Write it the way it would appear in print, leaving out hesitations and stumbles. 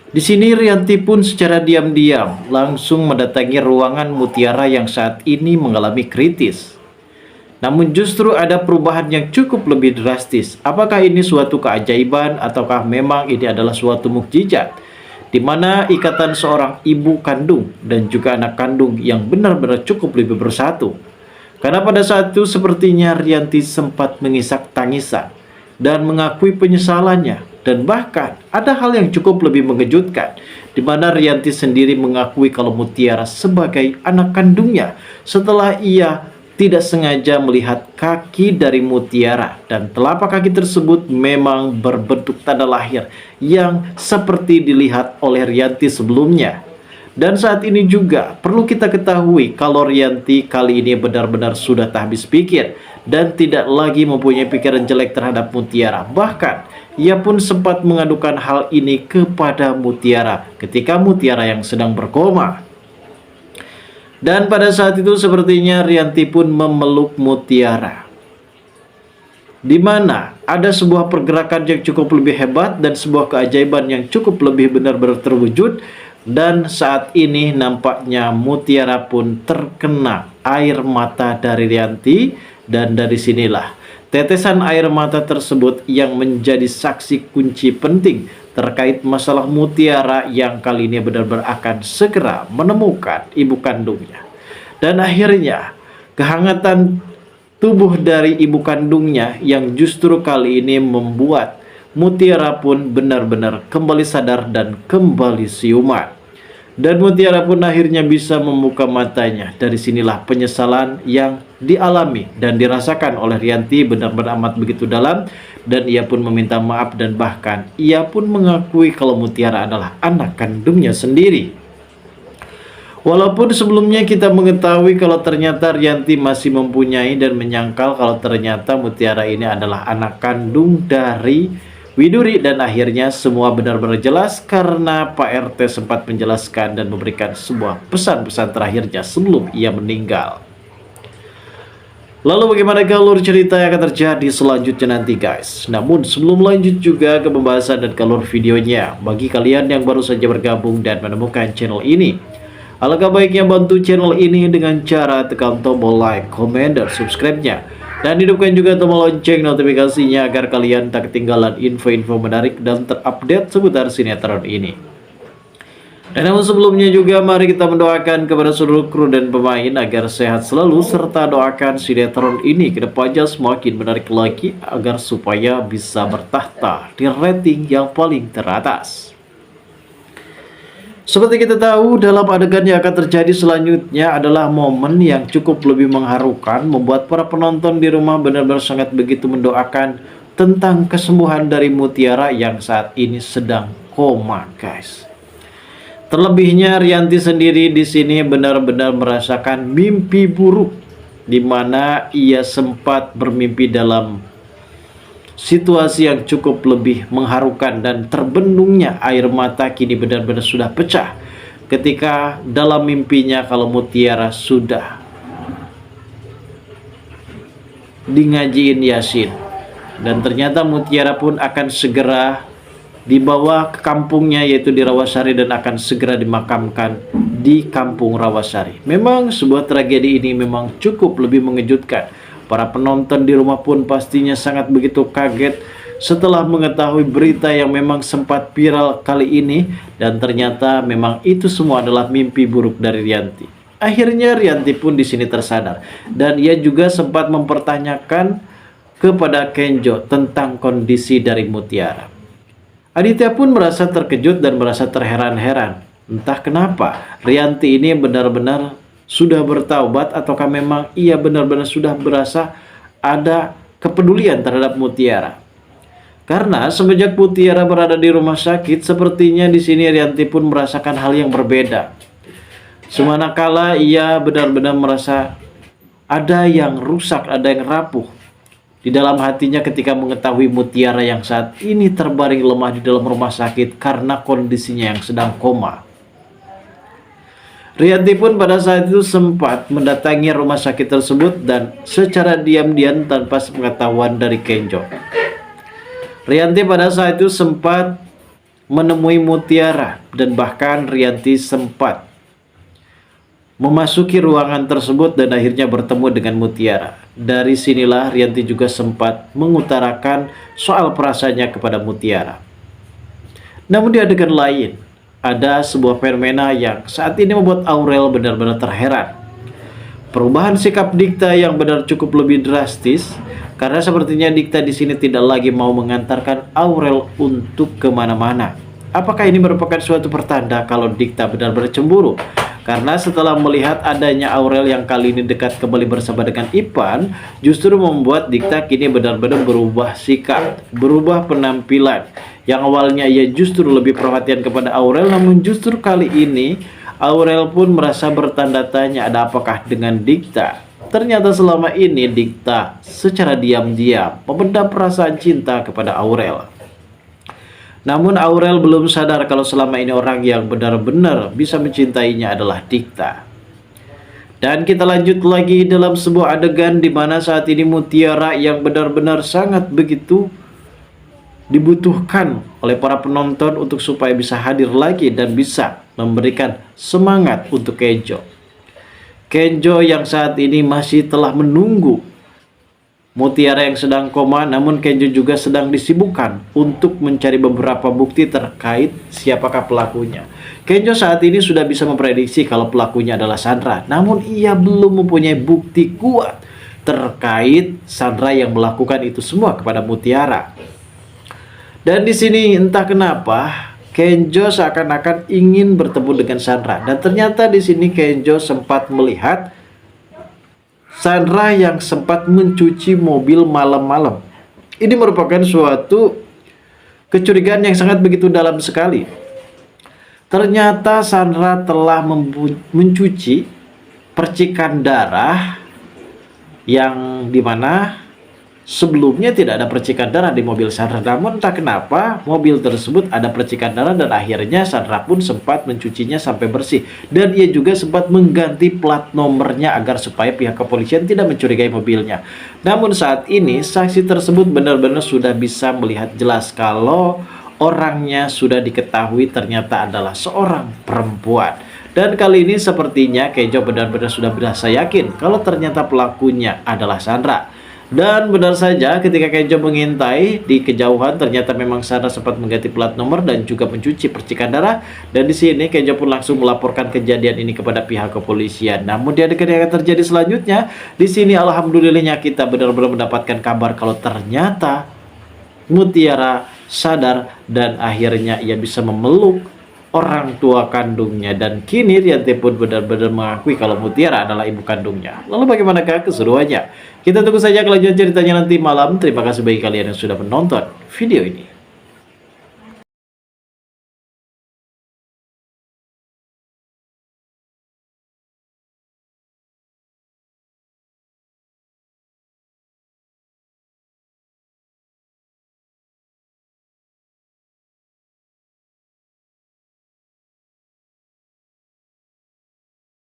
Di sini Rianti pun secara diam-diam langsung mendatangi ruangan Mutiara yang saat ini mengalami kritis. Namun justru ada perubahan yang cukup lebih drastis. Apakah ini suatu keajaiban ataukah memang ini adalah suatu mukjizat? Di mana ikatan seorang ibu kandung dan juga anak kandung yang benar-benar cukup lebih bersatu. Karena pada saat itu sepertinya Rianti sempat mengisak tangisan dan mengakui penyesalannya. Dan bahkan ada hal yang cukup lebih mengejutkan, di mana Rianti sendiri mengakui kalau Mutiara sebagai anak kandungnya setelah ia tidak sengaja melihat kaki dari Mutiara, dan telapak kaki tersebut memang berbentuk tanda lahir yang seperti dilihat oleh Rianti sebelumnya. Dan saat ini juga perlu kita ketahui kalau Rianti kali ini benar-benar sudah tak habis pikir dan tidak lagi mempunyai pikiran jelek terhadap Mutiara. Bahkan ia pun sempat mengadukan hal ini kepada Mutiara ketika Mutiara yang sedang berkoma. Dan pada saat itu sepertinya Rianti pun memeluk Mutiara, di mana ada sebuah pergerakan yang cukup lebih hebat dan sebuah keajaiban yang cukup lebih benar-benar terwujud. Dan saat ini nampaknya Mutiara pun terkena air mata dari Rianti, dan dari sinilah tetesan air mata tersebut yang menjadi saksi kunci penting terkait masalah Mutiara yang kali ini benar-benar akan segera menemukan ibu kandungnya. Dan akhirnya kehangatan tubuh dari ibu kandungnya yang justru kali ini membuat Mutiara pun benar-benar kembali sadar dan kembali siuman. Dan Mutiara pun akhirnya bisa membuka matanya. Dari sinilah penyesalan yang dialami dan dirasakan oleh Rianti benar-benar amat begitu dalam. Dan ia pun meminta maaf dan bahkan ia pun mengakui kalau Mutiara adalah anak kandungnya sendiri. Walaupun sebelumnya kita mengetahui kalau ternyata Rianti masih mempunyai dan menyangkal kalau ternyata Mutiara ini adalah anak kandung dari Widuri, dan akhirnya semua benar-benar jelas karena Pak RT sempat menjelaskan dan memberikan sebuah pesan-pesan terakhirnya sebelum ia meninggal. Lalu bagaimana alur cerita yang akan terjadi selanjutnya nanti guys? Namun sebelum lanjut juga ke pembahasan dan alur videonya, bagi kalian yang baru saja bergabung dan menemukan channel ini, alangkah baiknya bantu channel ini dengan cara tekan tombol like, komen, dan subscribe-nya. Dan hidupkan juga tombol lonceng notifikasinya agar kalian tak ketinggalan info-info menarik dan terupdate seputar sinetron ini. Dan namun sebelumnya juga mari kita mendoakan kepada seluruh kru dan pemain agar sehat selalu, serta doakan sinetron ini ke depannya semakin menarik lagi agar supaya bisa bertahta di rating yang paling teratas. Seperti kita tahu, dalam adegan yang akan terjadi selanjutnya adalah momen yang cukup lebih mengharukan, membuat para penonton di rumah benar-benar sangat begitu mendoakan tentang kesembuhan dari Mutiara yang saat ini sedang koma, guys. Terlebihnya Rianti sendiri di sini benar-benar merasakan mimpi buruk, di mana ia sempat bermimpi dalam situasi yang cukup lebih mengharukan, dan terbendungnya air mata kini benar-benar sudah pecah ketika dalam mimpinya kalau Mutiara sudah di ngajiin Yasin, dan ternyata Mutiara pun akan segera dibawa ke kampungnya yaitu di Rawasari dan akan segera dimakamkan di kampung Rawasari. Memang sebuah tragedi ini memang cukup lebih mengejutkan. Para penonton di rumah pun pastinya sangat begitu kaget setelah mengetahui berita yang memang sempat viral kali ini, dan ternyata memang itu semua adalah mimpi buruk dari Rianti. Akhirnya Rianti pun di sini tersadar dan ia juga sempat mempertanyakan kepada Kenjo tentang kondisi dari Mutiara. Aditya pun merasa terkejut dan merasa terheran-heran. Entah kenapa Rianti ini benar-benar sudah bertaubat ataukah memang ia benar-benar sudah berasa ada kepedulian terhadap Mutiara. Karena semenjak Mutiara berada di rumah sakit, sepertinya di sini Rianti pun merasakan hal yang berbeda. Semanakala ia benar-benar merasa ada yang rusak, ada yang rapuh di dalam hatinya ketika mengetahui Mutiara yang saat ini terbaring lemah di dalam rumah sakit karena kondisinya yang sedang koma. Rianti pun pada saat itu sempat mendatangi rumah sakit tersebut dan secara diam-diam tanpa sepengetahuan dari Kenjo. Rianti pada saat itu sempat menemui Mutiara dan bahkan Rianti sempat memasuki ruangan tersebut dan akhirnya bertemu dengan Mutiara. Dari sinilah Rianti juga sempat mengutarakan soal perasaannya kepada Mutiara. Namun di adegan lain, ada sebuah fenomena yang saat ini membuat Aurel benar-benar terheran. Perubahan sikap Dikta yang benar cukup lebih drastis, karena sepertinya Dikta di sini tidak lagi mau mengantarkan Aurel untuk kemana-mana. Apakah ini merupakan suatu pertanda kalau Dikta benar-benar cemburu? Karena setelah melihat adanya Aurel yang kali ini dekat kembali bersama dengan Ipan, justru membuat Dikta kini benar-benar berubah sikap, berubah penampilan. Yang awalnya ia justru lebih perhatian kepada Aurel, namun justru kali ini Aurel pun merasa bertanda tanya ada apakah dengan Dikta. Ternyata selama ini Dikta secara diam-diam memendam perasaan cinta kepada Aurel. Namun Aurel belum sadar kalau selama ini orang yang benar-benar bisa mencintainya adalah Dikta. Dan kita lanjut lagi dalam sebuah adegan di mana saat ini Mutiara yang benar-benar sangat begitu dibutuhkan oleh para penonton untuk supaya bisa hadir lagi dan bisa memberikan semangat untuk Kenjo. Kenjo yang saat ini masih telah menunggu Mutiara yang sedang koma, namun Kenjo juga sedang disibukkan untuk mencari beberapa bukti terkait siapakah pelakunya. Kenjo saat ini sudah bisa memprediksi kalau pelakunya adalah Sandra, namun ia belum mempunyai bukti kuat terkait Sandra yang melakukan itu semua kepada Mutiara. Dan di sini entah kenapa Kenjo seakan-akan ingin bertemu dengan Sandra, dan ternyata di sini Kenjo sempat melihat Sandra yang sempat mencuci mobil malam-malam. Ini merupakan suatu kecurigaan yang sangat begitu dalam sekali. Ternyata Sandra telah mencuci percikan darah yang dimana sebelumnya tidak ada percikan darah di mobil Sandra. Namun entah kenapa mobil tersebut ada percikan darah dan akhirnya Sandra pun sempat mencucinya sampai bersih. Dan ia juga sempat mengganti plat nomornya agar supaya pihak kepolisian tidak mencurigai mobilnya. Namun saat ini saksi tersebut benar-benar sudah bisa melihat jelas kalau orangnya sudah diketahui ternyata adalah seorang perempuan. Dan kali ini sepertinya Kenjo benar-benar sudah berasa yakin kalau ternyata pelakunya adalah Sandra. Dan benar saja ketika Kenjo mengintai di kejauhan ternyata memang Sandra sempat mengganti plat nomor dan juga mencuci percikan darah. Dan di sini Kenjo pun langsung melaporkan kejadian ini kepada pihak kepolisian. Namun di adegan yang akan terjadi selanjutnya, di sini alhamdulillahnya kita benar-benar mendapatkan kabar kalau ternyata Mutiara sadar dan akhirnya ia bisa memeluk orang tua kandungnya, dan kini Rianti pun benar-benar mengakui kalau Mutiara adalah ibu kandungnya. Lalu bagaimanakah keseruannya? Kita tunggu saja kelanjutan ceritanya nanti malam. Terima kasih bagi kalian yang sudah menonton video ini.